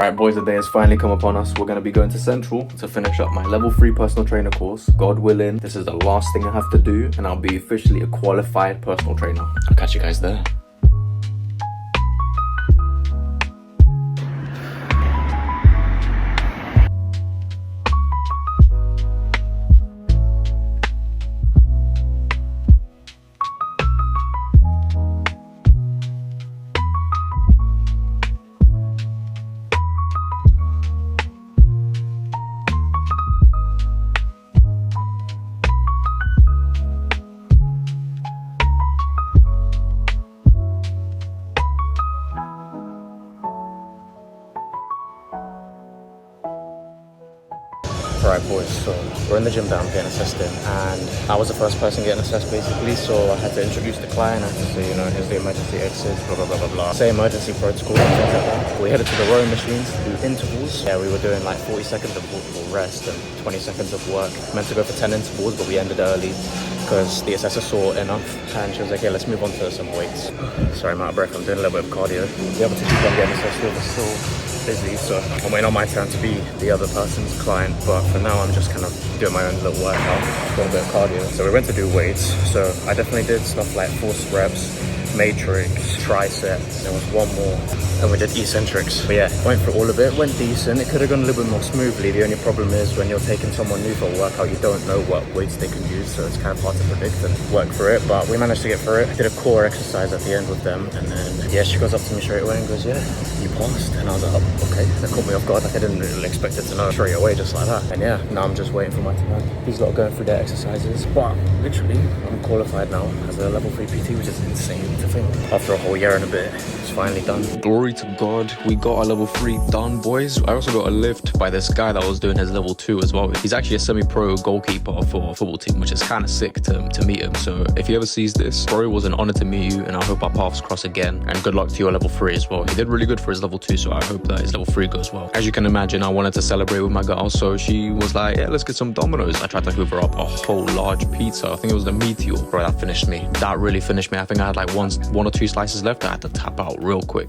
Right boys, the day has finally come upon us. We're going to be going to Central to finish up my level 3 personal trainer course. God willing, this is the last thing I have to do and I'll be officially a qualified personal trainer. I'll catch you guys there. Right boys, so we're in the gym now, I'm getting assessed in, and I was the first person getting assessed basically, so I had to introduce the client. I had to say, you know, here's the emergency exits, blah blah blah blah blah, say emergency protocol and things like that. We headed to the rowing machines to do intervals. Yeah, we were doing like 40 seconds of rest and 20 seconds of work. Meant to go for 10 intervals, but we ended early because the assessor saw enough and she was like, yeah, let's move on to some weights. Sorry, I'm out of breath, I'm doing a little bit of cardio. The other two people I'm getting assessed with are still busy, so I'm waiting on my turn to be the other person's client, but for now I'm just kind of doing my own little workout, doing a bit of cardio. So we went to do weights, so I definitely did stuff like force reps, matrix, tricep, there was one more, and we did eccentrics. But yeah, went through all of it, went decent. It could have gone a little bit more smoothly. The only problem is when you're taking someone new for a workout, you don't know what weights they can use, so it's kind of hard to predict and work through it, but we managed to get through it. I did a core exercise at the end with them, and then yeah, she goes up to me straight away and goes, yeah, you passed. And I was like, oh, okay. That caught me off guard. Like, I didn't really expect it to know straight away just like that. And yeah, now I'm just waiting for my turn. These lot are going through their exercises, but literally I'm qualified now as a level 3 PT, which is insane to think. After a whole year and a bit, it's finally done. Glory to God, we got our level 3 done, boys. I also got a lift by this guy that was doing his level 2 as well. He's actually a semi-pro goalkeeper for a football team, which is kind of sick to meet him. So if he ever sees this, bro, it was an honor to meet you, and I hope our paths cross again. And good luck to your level 3 as well. He did really good for his level 2, so I hope that his level 3 goes well. As you can imagine, I wanted to celebrate with my girl, so she was like, yeah, let's get some Domino's. I tried to hoover up a whole large pizza. I think it was the Meteor. Bro, that finished me. That really finished me. I think I had like one or two slices left. I had to tap out real quick.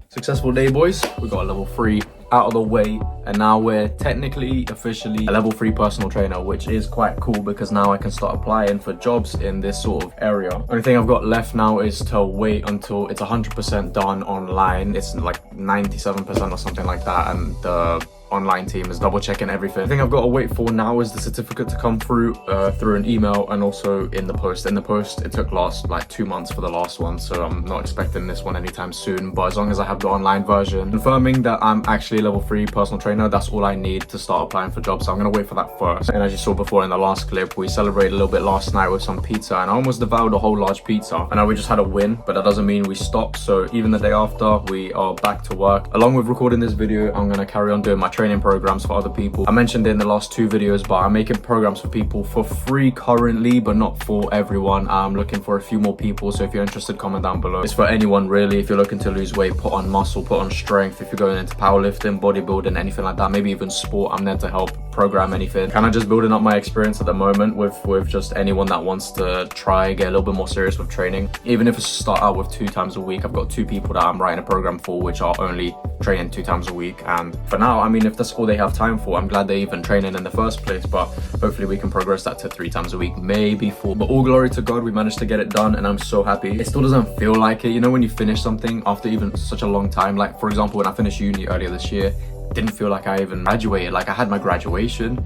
Successful day, boys. We got a level 3 out of the way, and now we're technically officially a level 3 personal trainer, which is quite cool because now I can start applying for jobs in this sort of area. Only thing I've got left now is to wait until it's 100% done online. It's like 97% or something like that, and the online team is double checking everything. The thing I've got to wait for now is the certificate to come through an email, and also in the post. In the post, it took like 2 months for the last one, so I'm not expecting this one anytime soon. But as long as I have the online version confirming that I'm actually a level 3 personal trainer, that's all I need to start applying for jobs. So I'm gonna wait for that first. And as you saw before in the last clip, we celebrated a little bit last night with some pizza, and I almost devoured a whole large pizza. I know we just had a win, but that doesn't mean we stopped. So even the day after, we are back to work. Along with recording this video, I'm gonna carry on doing my training programs for other people. I mentioned it in the last 2 videos, but I'm making programs for people for free currently, but not for everyone. I'm looking for a few more people, so if you're interested, comment down below. It's for anyone really. If you're looking to lose weight, put on muscle, put on strength, if you're going into powerlifting, bodybuilding, anything like that, maybe even sport, I'm there to help program anything. Kind of just building up my experience at the moment with just anyone that wants to try get a little bit more serious with training. Even if it's to start out with 2 times a week, I've got 2 people that I'm writing a program for, which are only training 2 times a week. And for now, I mean, if that's all they have time for, I'm glad they're even training in the first place, but hopefully we can progress that to 3 times a week, maybe 4. But all glory to God, we managed to get it done, and I'm so happy. It still doesn't feel like it, you know, when you finish something after even such a long time. Like, for example, when I finished uni earlier this year, it didn't feel like I even graduated. Like, I had my graduation,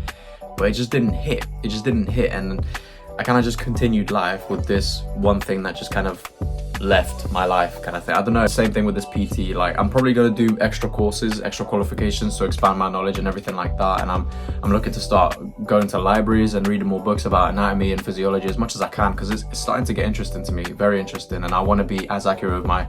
but it just didn't hit. It just didn't hit, and I kind of just continued life with this one thing that just kind of left my life kind of thing. I don't know, same thing with this PT. Like, I'm probably going to do extra courses, extra qualifications to expand my knowledge and everything like that, and I'm looking to start going to libraries and reading more books about anatomy and physiology as much as I can, because it's starting to get interesting to me, very interesting, and I want to be as accurate with my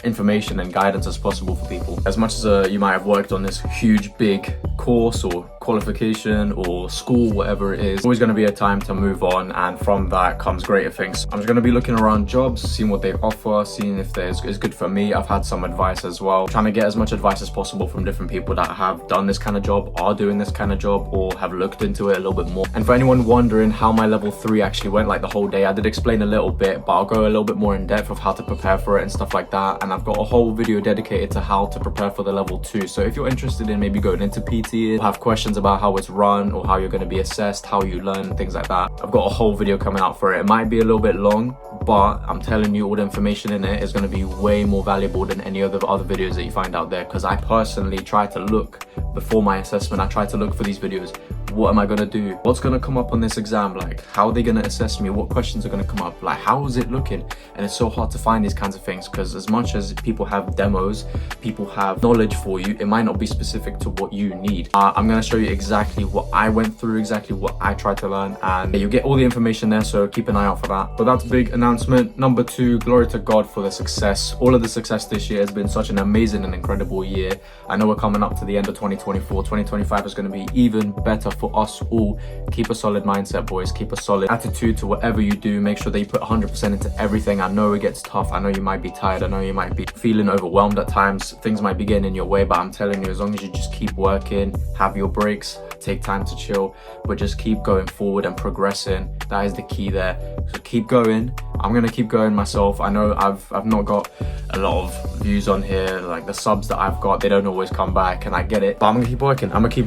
information and guidance as possible for people. As much as you might have worked on this huge big course or qualification or school, whatever it is, always going to be a time to move on, and from that comes greater things. I'm just going to be looking around jobs, seeing what they offer, seeing if there's is good for me. I've had some advice as well, trying to get as much advice as possible from different people that have done this kind of job, are doing this kind of job, or have looked into it a little bit more. And for anyone wondering how my level 3 actually went, like the whole day, I did explain a little bit, but I'll go a little bit more in depth of how to prepare for it and stuff like that. And I've got a whole video dedicated to how to prepare for the level 2. So if you're interested in maybe going into PT, or have questions about how it's run or how you're going to be assessed, how you learn, things like that, I've got a whole video coming out for it. It might be a little bit long, but I'm telling you, all the information in it is going to be way more valuable than any other videos that you find out there, because I personally try to look before my assessment. I try to look for these videos. What am I going to do? What's going to come up on this exam? Like, how are they going to assess me? What questions are going to come up? Like, how is it looking? And it's so hard to find these kinds of things, because as much as people have demos, people have knowledge for you, it might not be specific to what you need. I'm going to show you exactly what I went through, exactly what I tried to learn, and you get all the information there, so keep an eye out for that. But that's a big announcement. Number 2, glory to God for the success. All of the success this year has been such an amazing and incredible year. I know we're coming up to the end of 2024. 2025 is going to be even better for us all. Keep a solid mindset, boys. Keep a solid attitude to whatever you do. Make sure that you put 100% into everything. I know it gets tough. I know you might be tired. I know you might be feeling overwhelmed at times. Things might be getting in your way, but I'm telling you, as long as you just keep working, have your breaks, take time to chill, but just keep going forward and progressing. That is the key there. So keep going. I'm gonna keep going myself. I know I've not got a lot of views on here, like the subs that I've got, they don't always come back, and I get it, but I'm gonna keep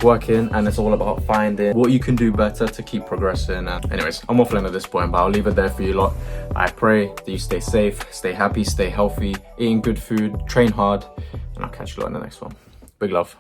working. and it's all about finding what you can do better to keep progressing. Anyways, I'm waffling at this point, but I'll leave it there for you lot. I pray that you stay safe, stay happy, stay healthy, eating good food, train hard, and I'll catch you lot in the next one. Big love.